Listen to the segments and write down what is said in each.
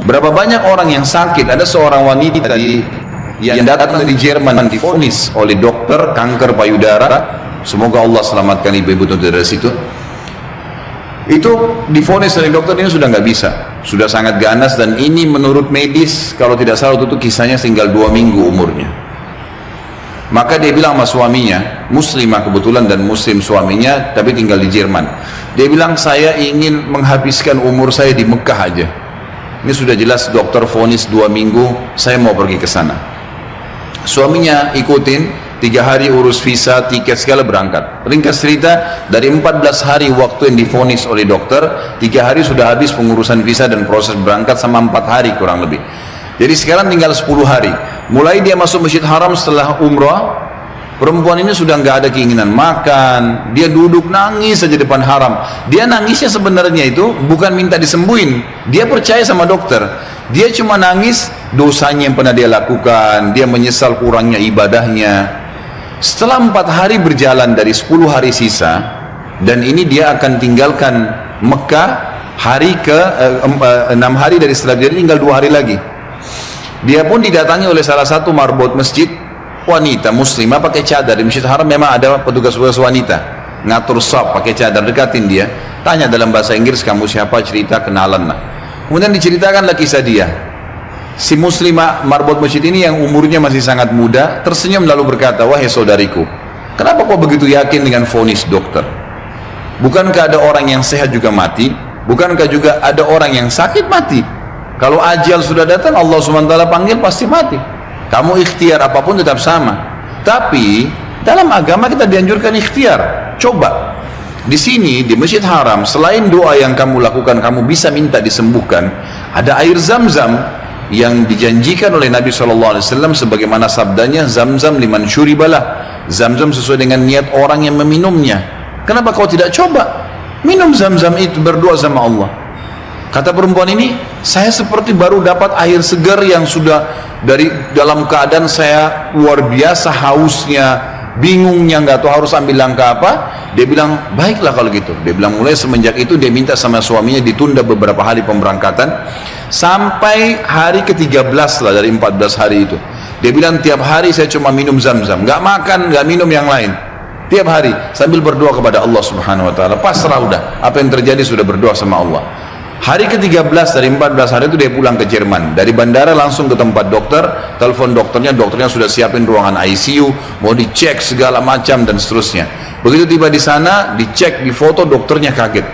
Berapa banyak orang yang sakit? Ada seorang wanita yang datang dari Jerman divonis oleh dokter kanker payudara. Semoga Allah selamatkan ibu-ibu dari situ. Itu divonis oleh dokter, ini sudah nggak bisa, sudah sangat ganas, dan ini menurut medis kalau tidak salah itu kisahnya tinggal 2 minggu umurnya. Maka dia bilang sama suaminya, muslimah kebetulan dan muslim suaminya, tapi tinggal di Jerman. Dia bilang, saya ingin menghabiskan umur saya di Mekah aja. Ini sudah jelas dokter vonis 2 minggu, saya mau pergi ke sana. Suaminya ikutin, 3 hari urus visa, tiket segala, berangkat. Ringkas cerita, dari 14 hari waktu yang divonis oleh dokter, 3 hari sudah habis pengurusan visa dan proses berangkat sama 4 hari kurang lebih. Jadi sekarang tinggal 10 hari. Mulai dia masuk Masjid Haram setelah umrah, perempuan ini sudah nggak ada keinginan makan, dia duduk nangis saja depan haram. Dia nangisnya sebenarnya itu bukan minta disembuhin, dia percaya sama dokter. Dia cuma nangis dosanya yang pernah dia lakukan, dia menyesal kurangnya ibadahnya. Setelah 4 hari berjalan dari 10 hari sisa, dan ini dia akan tinggalkan Mekah hari ke 6 hari dari setelah, jadi tinggal 2 hari lagi. Dia pun didatangi oleh salah satu marbot masjid, wanita muslimah pakai cadar. Di Masjid Haram memang ada petugas-petugas wanita ngatur saf pakai cadar, dekatin dia, tanya dalam bahasa Inggris, kamu siapa, cerita, kenalan lah. Kemudian diceritakanlah kisah dia. Si muslimah marbot masjid ini yang umurnya masih sangat muda tersenyum lalu berkata, wahai saudariku, kenapa kau begitu yakin dengan vonis dokter? Bukankah ada orang yang sehat juga mati? Bukankah juga ada orang yang sakit mati? Kalau ajal sudah datang, Allah SWT panggil pasti mati. Kamu ikhtiar apapun tetap sama. Tapi dalam agama kita dianjurkan ikhtiar. Coba di sini di Masjid Haram, selain doa yang kamu lakukan, kamu bisa minta disembuhkan, ada air Zam-Zam yang dijanjikan oleh Nabi SAW, sebagaimana sabdanya, Zam-Zam liman syuribalah. Zam-Zam sesuai dengan niat orang yang meminumnya. Kenapa kau tidak coba minum Zam-Zam itu, berdoa sama Allah? Kata perempuan ini, saya seperti baru dapat air segar yang sudah dari dalam keadaan saya luar biasa hausnya, bingungnya, nggak tahu harus ambil langkah apa. Dia bilang, baiklah kalau gitu. Dia bilang mulai semenjak itu dia minta sama suaminya ditunda beberapa hari pemberangkatan sampai hari ke-13 lah dari 14 hari itu. Dia bilang tiap hari saya cuma minum Zam-Zam, nggak makan, nggak minum yang lain. Tiap hari sambil berdoa kepada Allah Subhanahu Wa Taala. Pasrah udah, apa yang terjadi sudah berdoa sama Allah. Hari ke-13 dari 14 hari itu dia pulang ke Jerman. Dari bandara langsung ke tempat dokter, telepon dokternya sudah siapin ruangan ICU, mau dicek segala macam dan seterusnya. Begitu tiba di sana, dicek, difoto, dokternya kaget.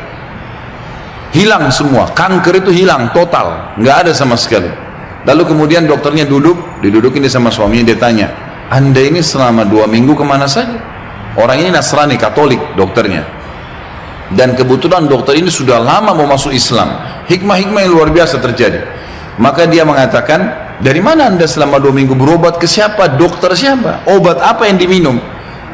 Hilang semua, kanker itu hilang total, nggak ada sama sekali. Lalu kemudian dokternya didudukin dia sama suaminya, dia tanya, Anda ini selama 2 minggu kemana saja? Orang ini Nasrani, Katolik dokternya. Dan kebetulan dokter ini sudah lama mau masuk Islam. Hikmah-hikmah yang luar biasa terjadi. Maka dia mengatakan, dari mana Anda selama 2 minggu berobat, ke siapa, dokter siapa, obat apa yang diminum?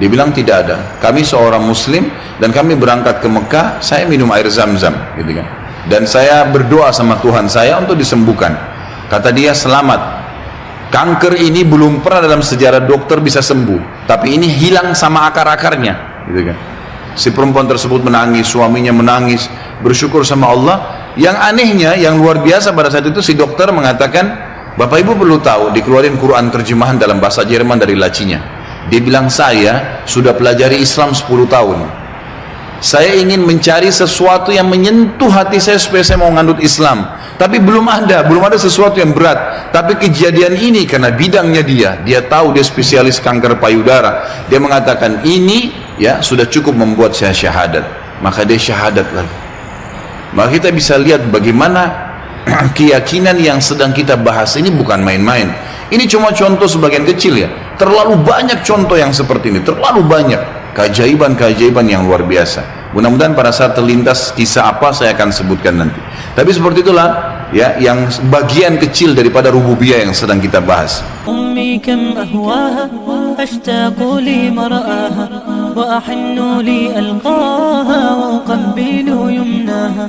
Dia bilang tidak ada, kami seorang muslim dan kami berangkat ke Mekah, saya minum air Zam-Zam gitu kan. Dan saya berdoa sama Tuhan saya untuk disembuhkan. Kata dia, selamat, kanker ini belum pernah dalam sejarah dokter bisa sembuh, tapi ini hilang sama akar-akarnya gitu kan. Si perempuan tersebut menangis, suaminya menangis, bersyukur sama Allah. Yang anehnya, yang luar biasa pada saat itu, si dokter mengatakan, Bapak Ibu perlu tahu, dikeluarin Quran terjemahan dalam bahasa Jerman dari lacinya. Dia bilang, saya sudah pelajari Islam 10 tahun. Saya ingin mencari sesuatu yang menyentuh hati saya supaya saya mau ngandut Islam. Tapi belum ada sesuatu yang berat. Tapi kejadian ini karena bidangnya dia tahu, dia spesialis kanker payudara. Dia mengatakan ini ya sudah cukup membuat saya syahadat. Maka dia syahadat lagi. Maka kita bisa lihat bagaimana keyakinan yang sedang kita bahas ini bukan main-main. Ini cuma contoh sebagian kecil ya. Terlalu banyak contoh yang seperti ini, terlalu banyak keajaiban-keajaiban yang luar biasa. Mudah-mudahan pada saat terlintas kisah apa saya akan sebutkan nanti. Tapi seperti itulah ya yang bagian kecil daripada rububiyah yang sedang kita bahas. Ummi kam ahwaha ashtaqu li mar'aha wa ahinnu li alqaha wa uqabbilu yumnaha.